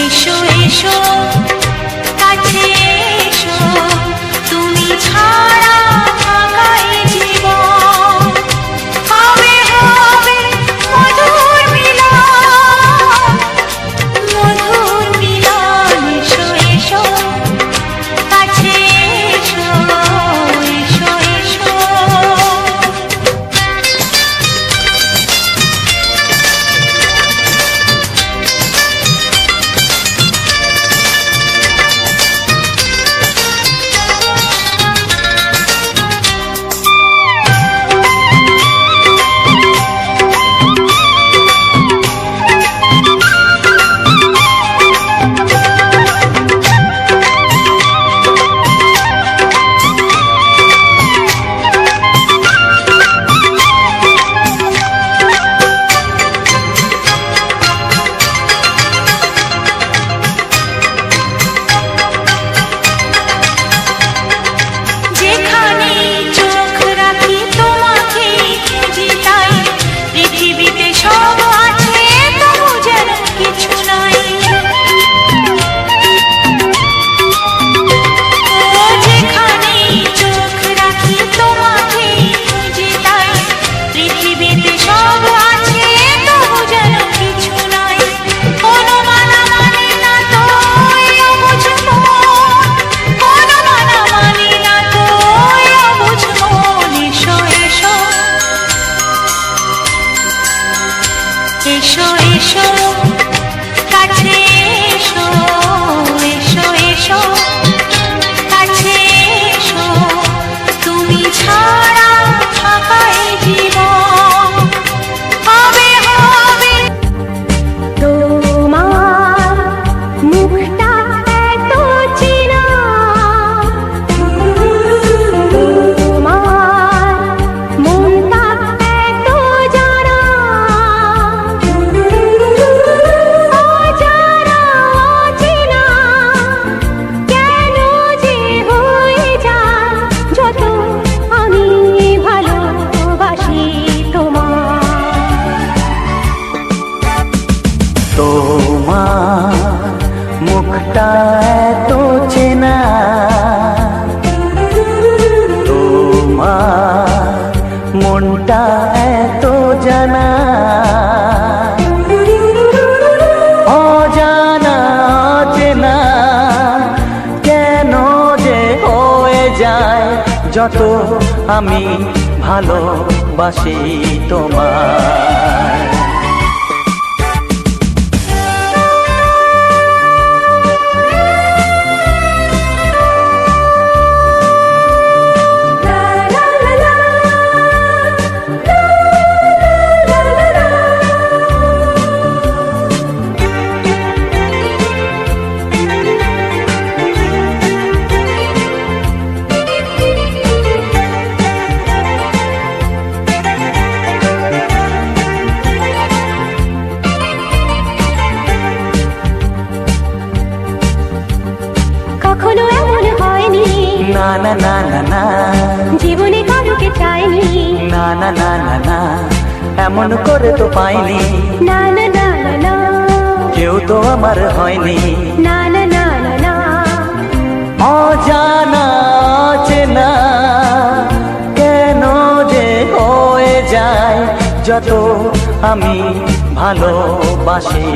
এসো এসো কাছে এসো, তুমি ছাড়া ফাঁকা এ জীবন। হবে হবে মধুর মিলন, মধুর মিলন। এসো এসো কাছে এসো, এসো এসো। এসো এসো কাছে এসো, এসো এসো কাছে এসো, তুমি ছাড়া ফাঁকা এ জীবন। হবে হবে তোমার মুখটা এত চেনা, তোমার মনটা এত জানা, অজানা অচেনা কেন যে হয়ে যায় যত আমি ভালোবাসি তোমার। তোমার মুখটা এত চেনা, তোমার মনটা এত জানা, অজানা অচেনা কেন যে হয়ে যায় যত আমি ভালোবাসি তোমায়। কখনো এমন হয়নি, না না না না না, জীবনে কারোকে চাইনি, না না না না না, এমন করে তো পাইনি, না না না না না, কেউ তো আমার হয়নি, না না না না না। অজানা অচেনা কেন যে হয়ে যায় যত আমি ভালোবাসি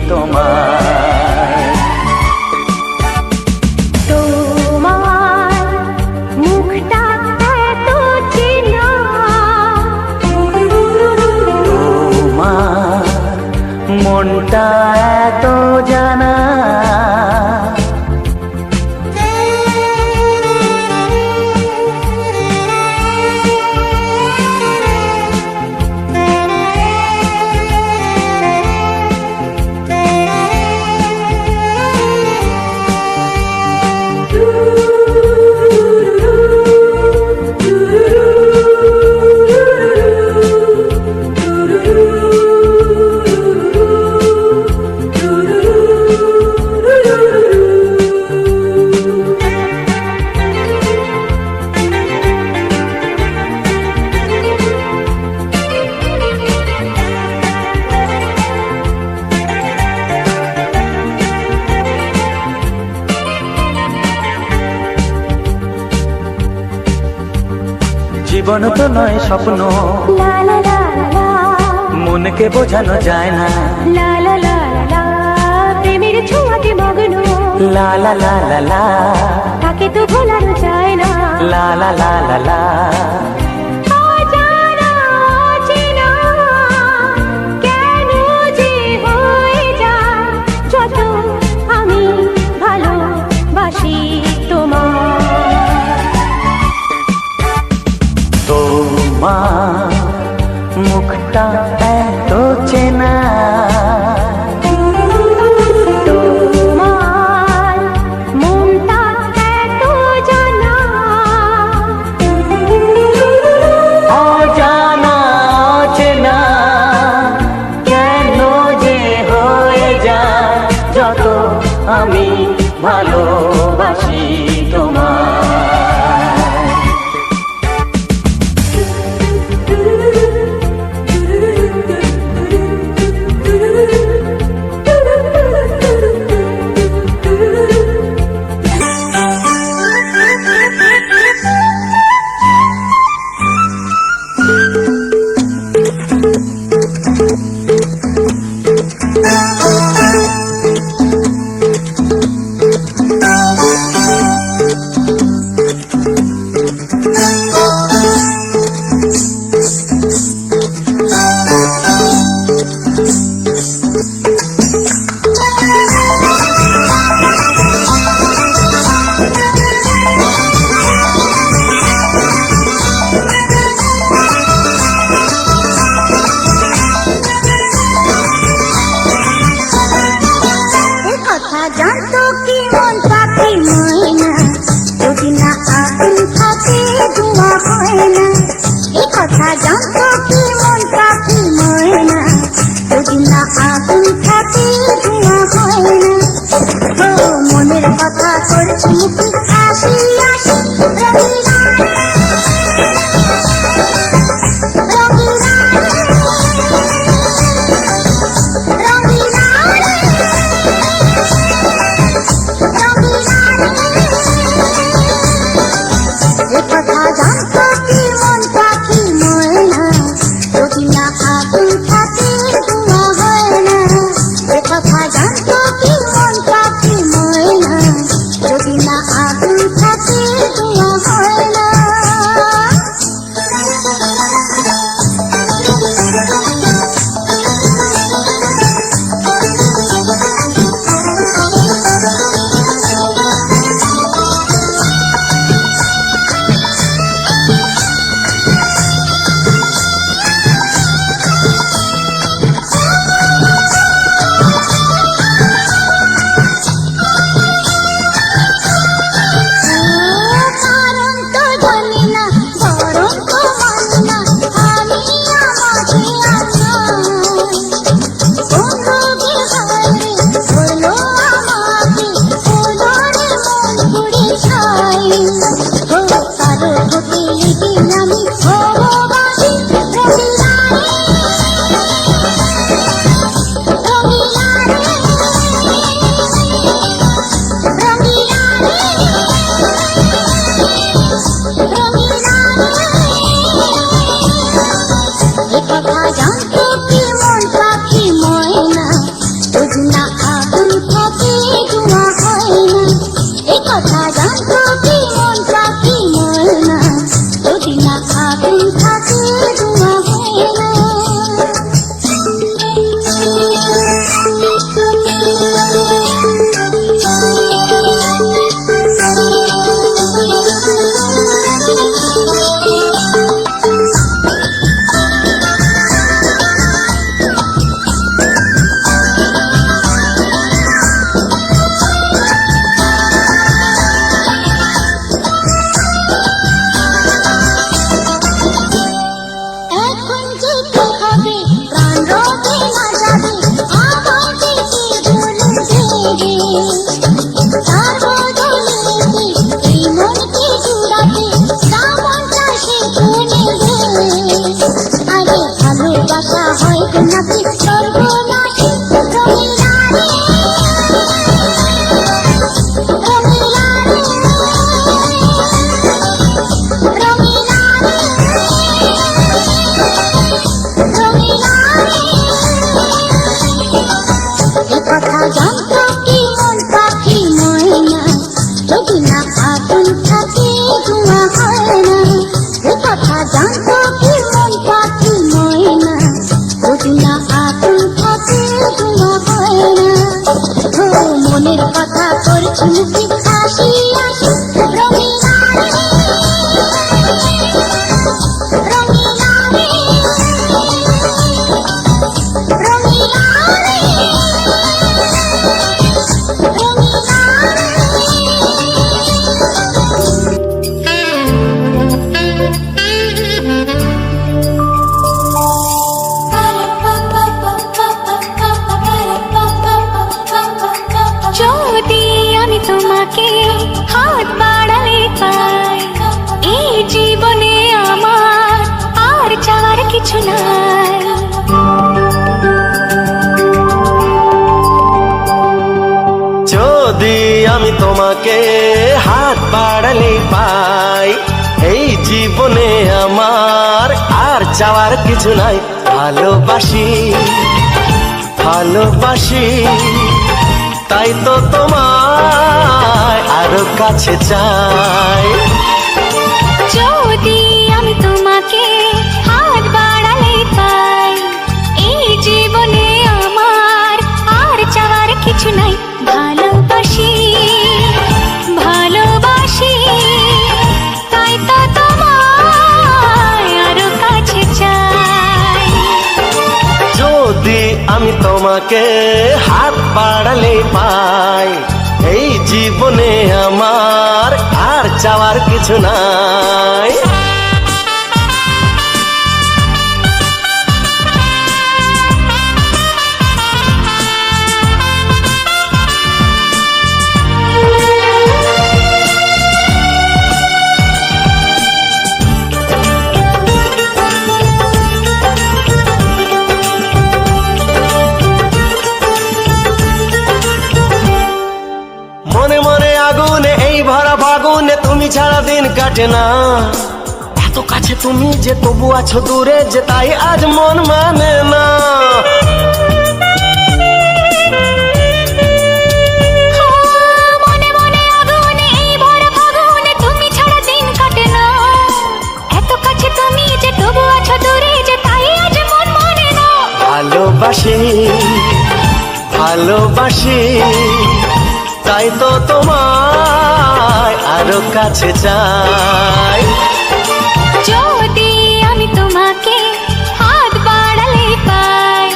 তোমায়। তোমার মুখটা এত চেনা, তোমার মনটা এত জানা, জীবন তো নয় স্বপ্ন, লা লা লা লা মনকে বোঝানো যায় না। লা লা লা লা প্রেমের ছোঁয়াতে মগ্ন, লা লা লা লা লা, তাকে তো ভোলানো যায় না। লা লা লা লা লা, অজানা অচেনা কেন যে হয়ে যায়, যত আমি ভালোবাসি তোমার। তোমার মুখটা এত চেনা, তোমার মনটা এত জানা, অজানা অচেনা কেন যে হয়ে যায়, যত আমি ভালোবাসি তোমার। জানতো কি মন পাখি ময়না, যদি না আগুন থাকে ধোঁয়া হয় না। এই কথা জানতো কি মন পাখি ময়না, যদি না আগুন থাকে ধোঁয়া হয় না। ও মনের কথা করছি মুখে আসি আসি, রঙিলা রঙিলা রঙিলা কথা জানতো কি মন পাখি ময়না, যদি না আগুন থাকে ধোঁয়া হয় না। কথা জানতো কি মন পাখি ময়না, যদি না আগুন থাকে ধোঁয়া হয় না। কারণ তো জানি না, বরং তো মানি না, আমি আমাকে বন্ধুকে হারে বললো আমাকে, ওদরে মন পুড়ে ছাই। ও কারো হতে দিন আমি ভগবাসী, রঙিলা রঙিলা রঙিলা কথা জানতো কি মন পাখি ময়না, যদি না আগুন থাকে ধোঁয়া হয় না। এই কথা জানতো কি মন পাখি ময়না, যদি না আগুন থাকে ধোঁয়া হয় না। এখন যেতে হবে, প্রাণ রবে না যাবে, আমার দিকে ঝুলুন জেগে। তার বদলে এই মনকে জুড়াতে, দামনটা সে কোণে গে। আরে ভালোবাসা হয় নাকি সর্বনাশী, রঙিলা রে রঙিলা রে রঙিলা রে তোমাকে হাত বাড়ালে পাই, এই জীবনে আমার আর চাওয়ার কিছু নাই। যদি আমি তোমাকে হাত বাড়ালে পাই, এই জীবনে আমার আর চাওয়ার কিছু নাই। ভালোবাসি ভালোবাসি, তাই তো তোমায় আরো কাছে চাই। যদি আমি তোমাকে হাত বাড়ালে পাই, এই জীবনে আমার আর চাওয়ার কিছু নাই। ভালোবাসি ভালোবাসি, তাই তো তোমায় আরো কাছে চাই। যদি আমি তোমাকে হাত বাড়ালে পাই, এই জীবনে আমার আর চাওয়ার কিছু নাই। মনে মনে আগুনে এই ভরা ফাগুনে তুমি ছাড়া দিন কাটে না। এত কাছে তুমি যে তবু আছো দূরে, যে তাই আজ মন মানে না। মনে মনে আগুনে এই ভরা ফাগুনে তুমি ছাড়া দিন কাটে না। এত কাছে তুমি যে তবু আছো দূরে, যে তাই আজ মন মানে না। ভালোবাসি ভালোবাসি, তাই তো তোমায় আরো কাছে চাই। যদি আমি তোমাকে হাত বাড়ালে পাই,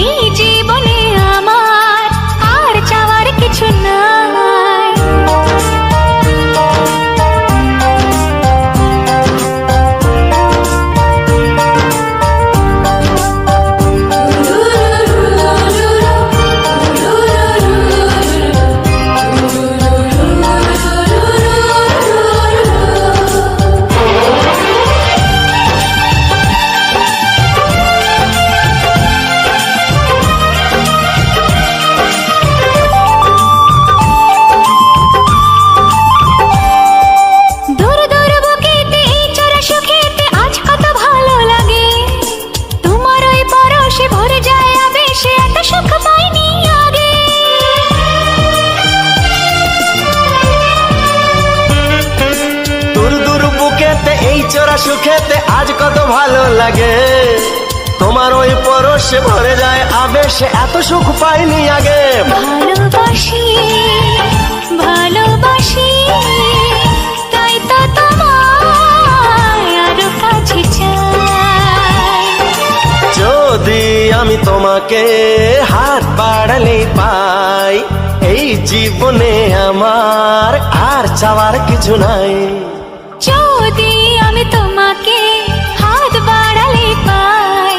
এই জীবনে আমার আর চাওয়ার কিছু নাই। দূর দূর বুকেতে এই চোরা সুখেতে আজ কত ভালো লাগে। তোমার ওই পরশে ভরে যায় আবেশে, এত সুখ পাইনি আগে। দূর দূর বুকেতে এই চোরা সুখেতে আজ কত ভালো লাগে। তোমার ওই পরশে ভরে যায় আবেশে, এত সুখ পাইনি আগে। ভালোবাসি ভালোবাসি, তাই তো তোমায় আরো কাছে চাই। যদি আমি তোমাকে হাত বাড়ালে পাই, এই জীবনে আমার আর চাওয়ার কিছু নাই। যদি আমি তোমাকে হাত বাড়ালে পাই,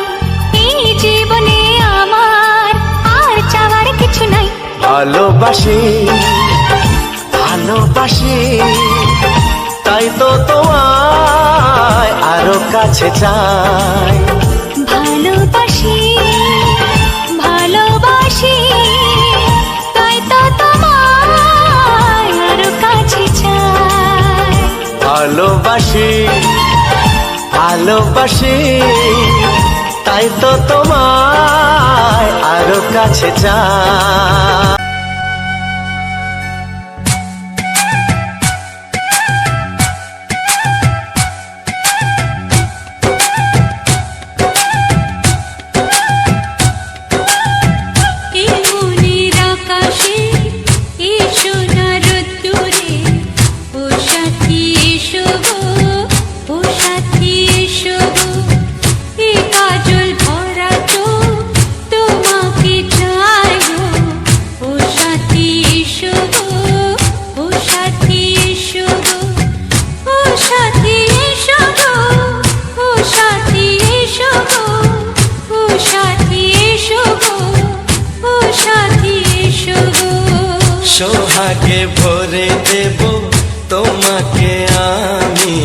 এই জীবনে আমার আর চাওয়ার কিছু নাই। ভালোবাসি ভালোবাসি, তাই তো তোমায় আরো কাছে চাই। ভালোবাসি ভালোবাসি, তাই তো তোমায় আরো কাছে চাই। ভালোবাসি ভালোবাসি, তাই তো তোমায় আরো কাছে চাই। কাজল ভরা চোখ তোমাকে চাই গো। সোহাগে ভরে দেব তোমাকে আমি।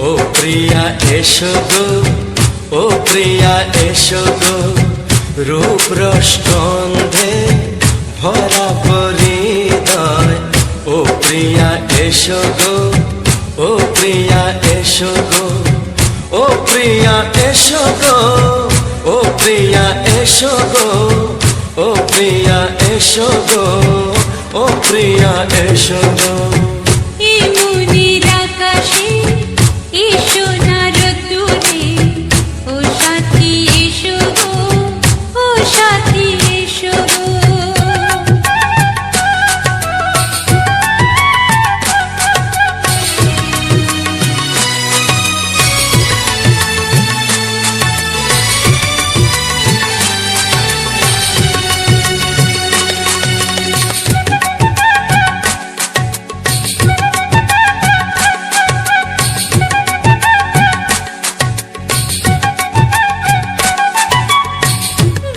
ও প্রিয়া এসো গো, ও প্রিয়া এসো গো, রূপ রসগন্ধে ভরা হৃদয়। ও প্রিয়া এসো গো, ও প্রিয়া এসো গো, ও প্রিয়া এসো গো, ও প্রিয়া এসো গো, ও প্রিয়া এসো গো, ও প্রিয়া এসো গো। এই মনের আকাশে এসো না রোদ্দুরে, ও সাথী এসো গো, ও সাথী এসো গো।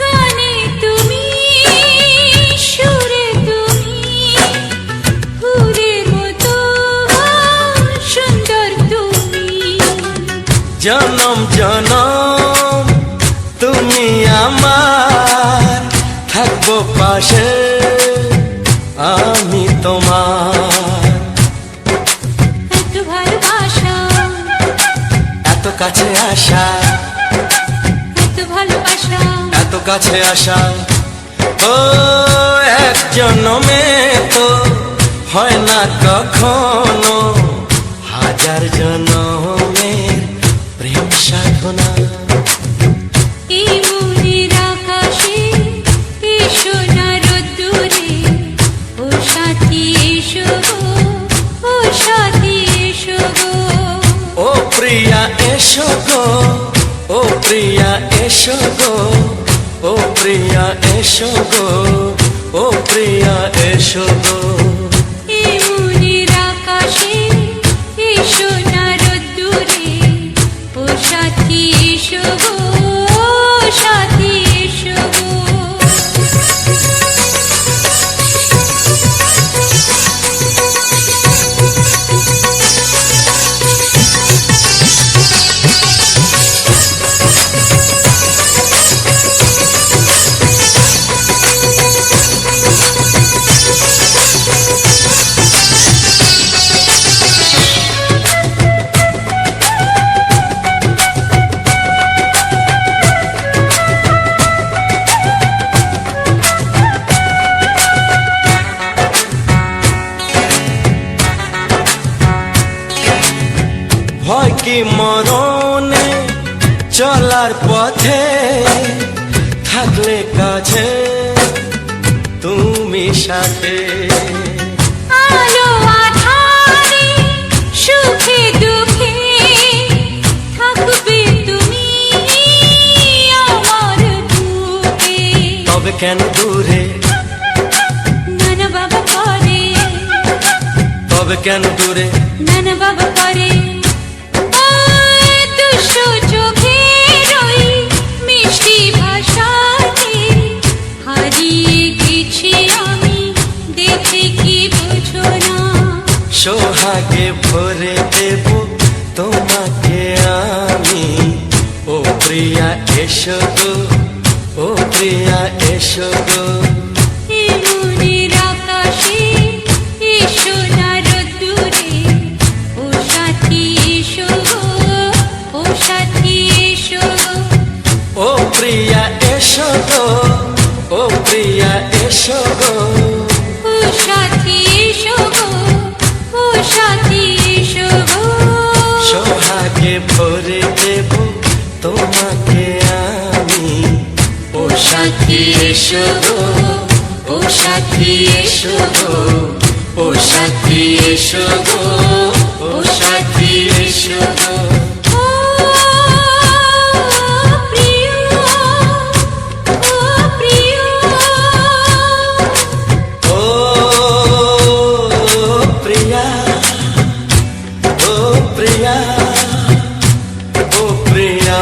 গানে তুমি, সুরে তুমি, ফুলের মতো সুন্দর তুমি। জনম জনম তুমি আমার, থাকবো পাশে আমি তোমার। এত ভালোবাসা, এত কাছে আসা, এত ভালোবাসা, এত কাছে আসা, ও এক জন্মে তো হয় না কখনো, হাজার জন্মের প্রেম সাধনা। এই মনের আকাশে এসো না রোদ্দুরে, ও সাথী এসো গো, ও সাথী এসো গো। ও প্রিয়া এসো গো, ও প্রিয়া এসো গো, ও প্রিয়া এসো গো, ও প্রিয়া এসো গো। এই মনের আকাশে এসো না রোদ্দুরে, ও সাথী এসো গো, ও সাথী এসো গো। ভয় কি মরণে চলার পথে, থাকলে কাছে তুমি সাথে। আলো আঁধারে, সুখে দুঃখে, থাকবে তুমি আমার বুকে। তবে কেন দূরে, নানা বাবা করে, তবে কেন দূরে, নানা বাবা করে। ওই দুষ্টু চোখের ওই মিষ্টি ভাষাতে হারিয়ে গেছি আমি, দেখে কি বোঝো না। সোহাগে ভরে দেব তোমাকে আমি। ও প্রিয়া এসো গো, ও প্রিয়া এসো গো, এই মনের আকাশে এসো না রোদ্দুরে, ও সাথী এসো গো, ও সাথী এসো গো। ও প্রিয়া এসো গো, ও প্রিয়া এসো গো, ও সাথী এসো গো, ও সাথী এসো গো। সোহাগে ভরে দেব তোমাকে আমি। ও সাথী এসো গো, ও সাথী এসো গো, ও সাথী এসো গো, ও সাথী এসো গো। ও প্রিয়, ও প্রিয়, ও প্রিয়া, ও প্রিয়া, ও প্রিয়া।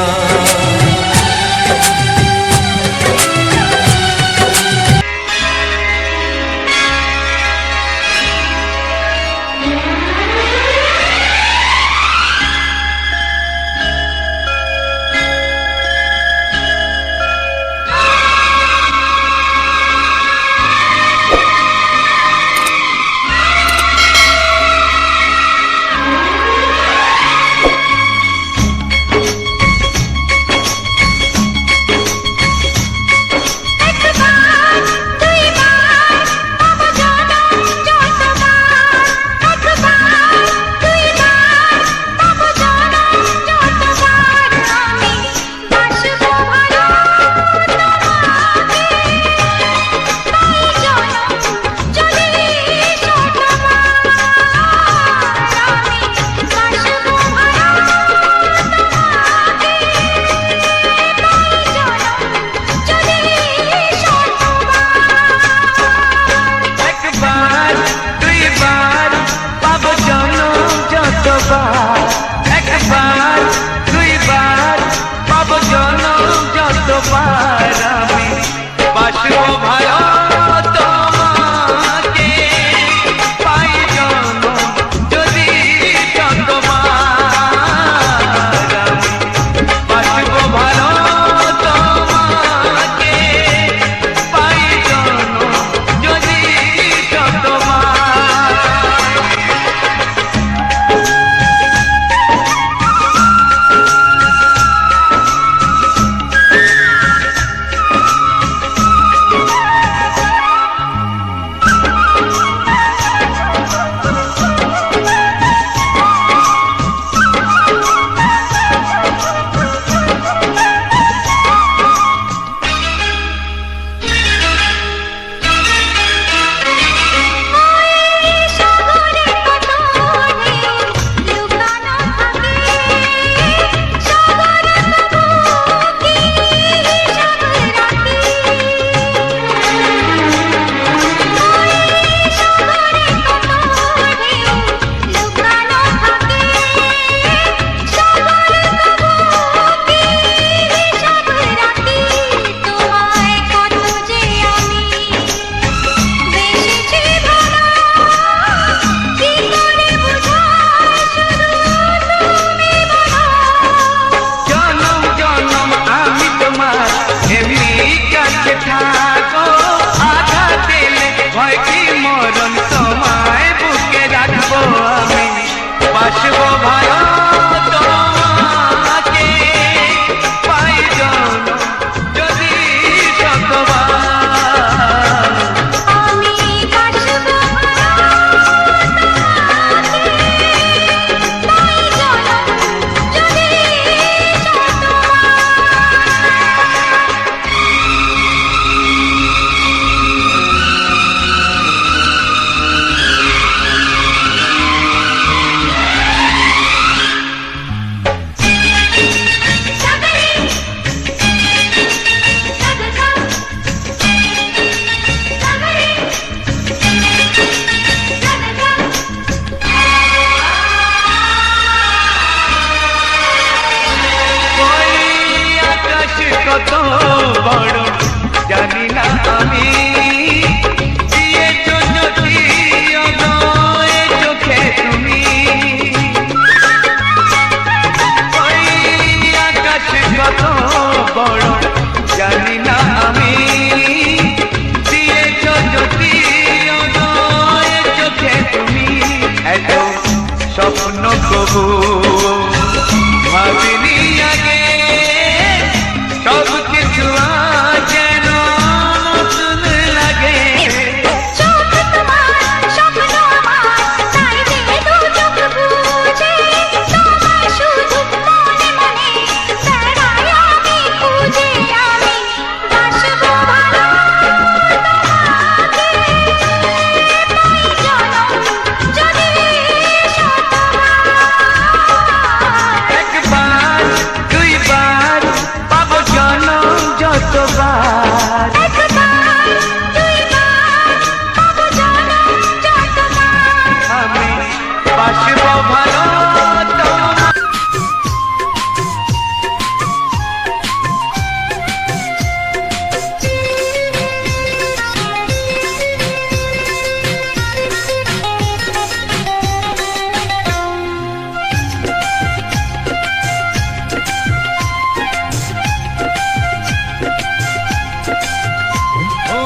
মরণ তোমায় বুকে রাখবো আমি, বাসবো ভালো তোমাকে, পাই জনম যদি শতবার। আমি বাসবো ভালো তোমাকে, পাই জনম যদি ওই আকাশ কত বড় জানি না আমি, দিয়েছো যদি অগয়ে চোখে তুমি। ওই আকাশ কত বড় জানি না আমি, দিয়েছো যদি অগয়ে চোখে তুমি। এত স্বপ্ন কবু ভাবিনি আগে, সব কিছু যেন নতুন লাগে। চোখ তোমার স্বপ্ন আমার, তাই যে দু চোখ বুঝে তোমায় শুধু মনে মনে বেড়াই আমি খুঁজে। আমি বাসবো ভালো তোমাকে, পাই জনম যদি শতবার। একবার দুইবার পাবো জনম যতবার। একবার দুইবার পাবো জনম যতবার। আমি বাসবো ভালো তোমার। ও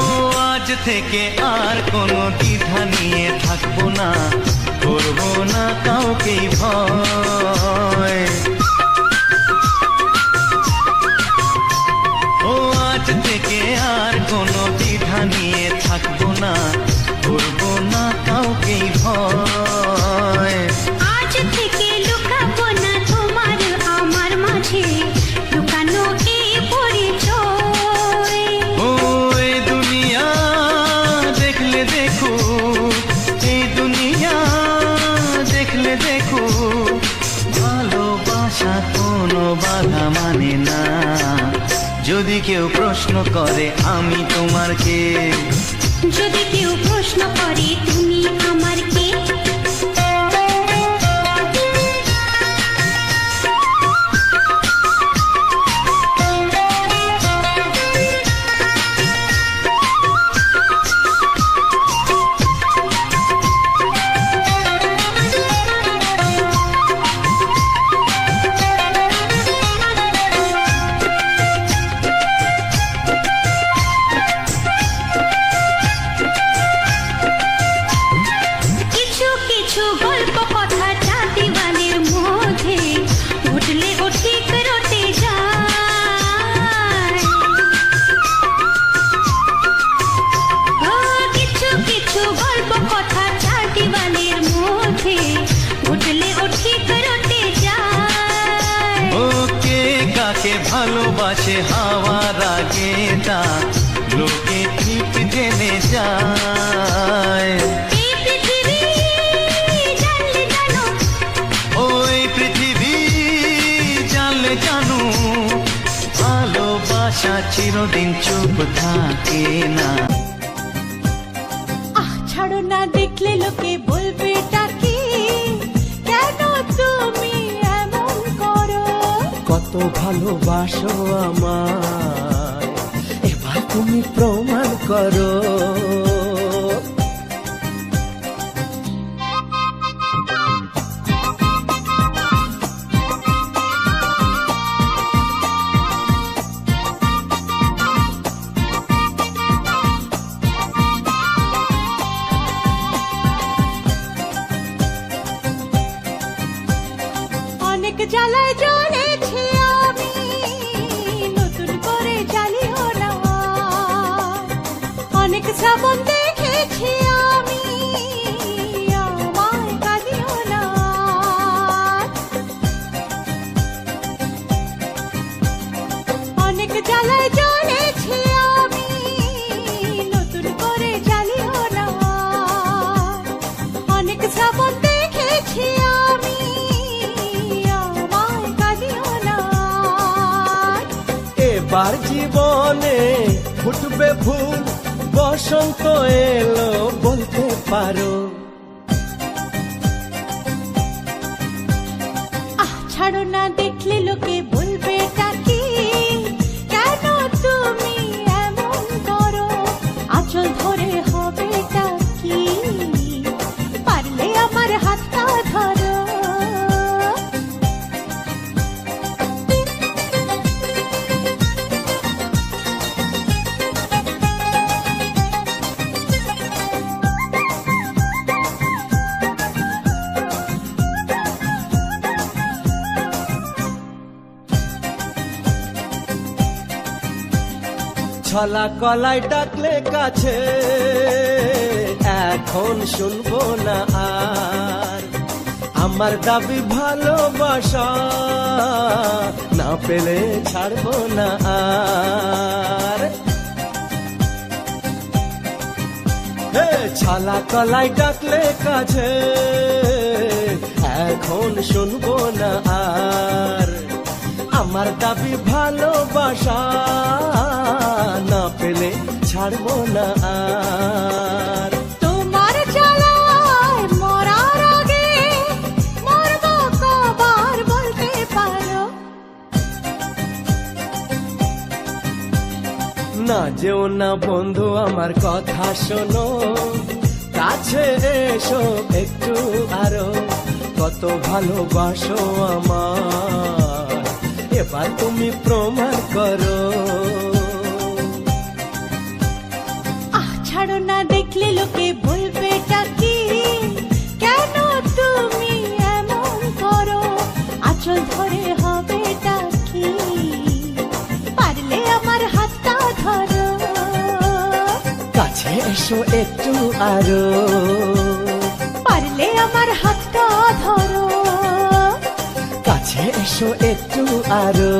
আজ থেকে আর কোনো দ্বিধা নিয়ে থাকবো না, করবো না কাউকেই ভয়। ও আজ থেকে আর কোনো দ্বিধা নিয়ে থাকবো না, করবো না কাউকেই ভয়। আজ থেকে লুকাবো না তোমার আমার মাঝে লুকানো এই পরিচয়। ও এই দুনিয়া দেখলে দেখো, এই দুনিয়া দেখলে দেখো, ভালোবাসা কোনো বাধা মানে না। যদি কেউ প্রশ্ন করে আমি তোমার কে, যদি কেউ প্রশ্ন করে তুমি আমার কে, কিছু কিছু গল্প কথা চাঁদিওয়ানের মধ্যে ঘটলে ও ঠিক রটে যায়। ও কিছু কিছু গল্প কথা চাঁদিওয়ানের মধ্যে ঘটলে ও ঠিক রটে যায়। ও কে কাকে ভালোবাসে হাওয়ার আগে তা লোকে ঠিক জেনে যায়। এই পৃথিবী জানলে জানো, ওই পৃথিবী জানলে জানো, ভালোবাসা চিরদিন চুপ থাকে না। আহ ছাড়ো না, দেখলে লোকে বলবে টাকি, কেন তুমি এমন করো? কত ভালোবাসো আমায়, এবার তুমি প্রমাণ করো। জ্বালায় জ্বলেছি আমি, নতুন করে জ্বালিও না। অনেক শ্রাবণ দেখেছি আমি, আমায় কাঁদিও না। অনেক জ্বালায় জ্বলেছি আমি, নতুন করে জ্বালিও না। অনেক শ্রাবণ দেখেছি আমি, আমায় কাঁদিও না। এবার জীবনে ফুটবে ফুল, বসন্ত এলো বলতে পারো। ছাড়ো না, দেখলে লোকে বলবে টাকি, কেন তুমি এমন করো? আঁচল ধরে হবে টাকি, পারলে আমার হাতটা ধরো। ছলা কলাই ডাকলে কাছে, এখন শুনবো না আর। আমার দাবি ভালোবাসা, না পেলে ছাড়বো না আর। হে ছলা কলাই ডাকলে কাছে, এখন শুনবো না আর। আমার দাবি ভালোবাসা, না পেলে ছাড়বো না আর। তোমার জ্বালায় মরার আগে মরবো কবার বলতে পারো? না যেও না বন্ধু, আমার কথা শোনো, কাছে এসো একটু আরো। কত ভালোবাসো আমার, এবার তুমি প্রমাণ করো। ছাড়ো না, দেখলে লোকে বলবে টাকি, কেন তুমি এমন করো? আঁচল ধরে হবে টাকি, পারলে আমার হাতটা ধরো। কাছে এসো একটু আরো, পারলে আমার হাতটা ধরো। কাছে এসো একটু আরো।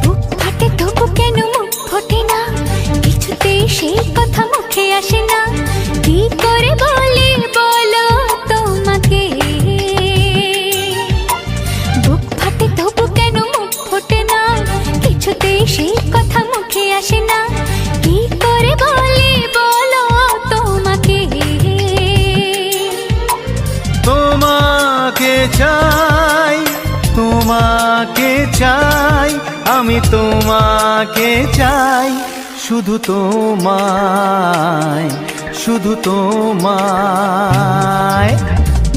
বুক ফাটে তবু কেন মুখ ফোটে না? কিছুতেই সেই কথা মুখে আসে না। কি করে বলি বলো তোমাকে? বুক ফাটে তবু কেন মুখ ফোটে না? কিছুতেই সেই কথা মুখে আসে না। কি করে বলি বলো তোমাকে? তোমাকে চাই, তোমাকে চাই, আমি তোমাকে চাই, শুধু তোমায়, শুধু তোমায়।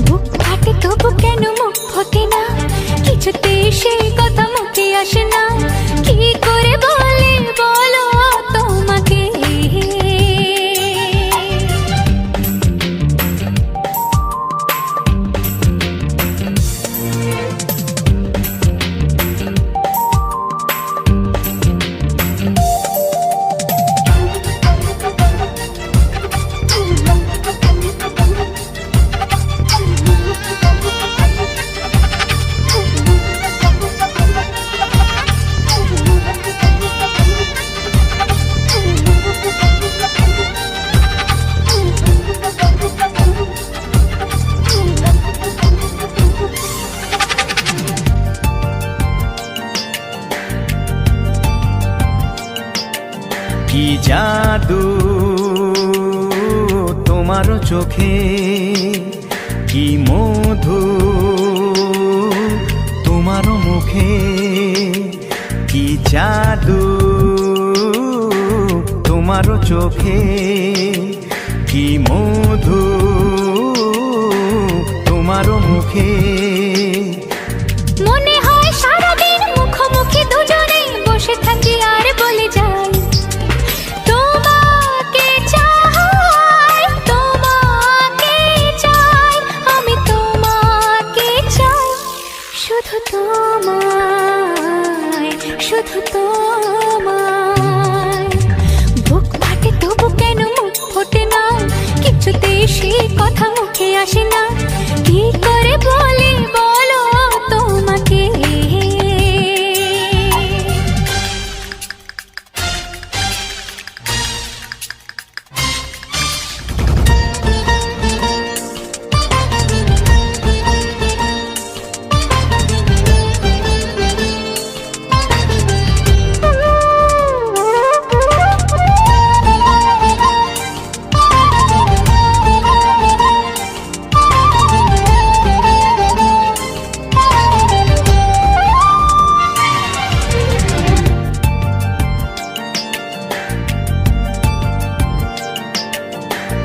বুক ফাটে তবু কেন মুখ ফোটে না? কিছুতেই সেই কথা মুখে আসে না। কি করে বলি বলো তোমাকে? কি জাদু তোমার চোখে, কি মধু তোমার মুখে, কি জাদু তোমার চোখে, কি মধু তোমার মুখে। কথা মুখে আসে না, কি করে বলি বলো তোমাকে।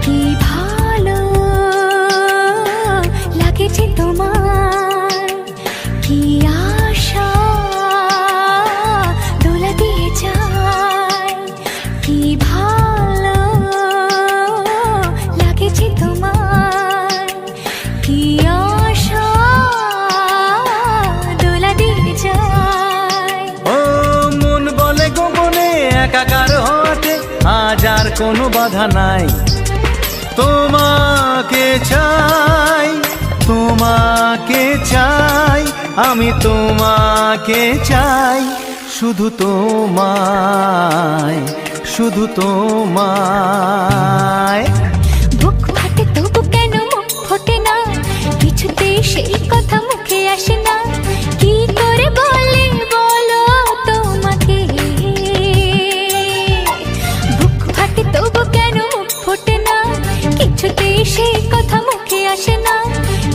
কি ভালো লাগেছে তোমার, কি আশা দোলা দিয়ে যায়। কি ভালো লাগেছে তোমার, কি আশা দোলা দিয়ে যায়। ও মন বলে গোপনে একাকার হতে আজ আর কোনো বাধা নাই। তোমাকে চাই, তোমাকে চাই, আমি তোমাকে চাই, শুধু তোমায়, শুধু তোমায়। বুক ফাটে তবু কেন মুখ ফোটে না, কিছুতেই সেই কথা মুখে আসে না, কি করে বলি বলো তোমাকে। বুক ফাটে তবু কেন মুখ ফোটে না, কিছুতেই সেই কথা মুখে আসে না,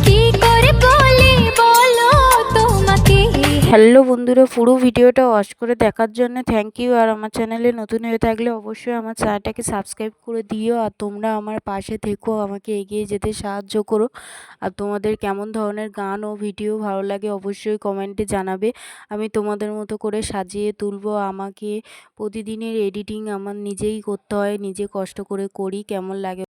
কি করে বলি বলো তোমাকে। হ্যালো বন্ধুরা, পুরো ভিডিওটা ওয়াচ করে দেখার জন্য থ্যাংক ইউ। আর আমার চ্যানেলে নতুন হয়ে থাকলে অবশ্যই আমার চ্যানেলটাকে সাবস্ক্রাইব করে দিও। আর তোমরা আমার পাশে থেকো, আমাকে এগিয়ে যেতে সাহায্য করো। আর তোমাদের কেমন ধরনের গান ও ভিডিও ভালো লাগে অবশ্যই কমেন্টে জানাবে। আমি তোমাদের মতো করে সাজিয়ে তুলবো। আমাকে প্রতিদিনের এডিটিং আমার নিজেই করতে হয়, নিজে কষ্ট করে করি। কেমন লাগে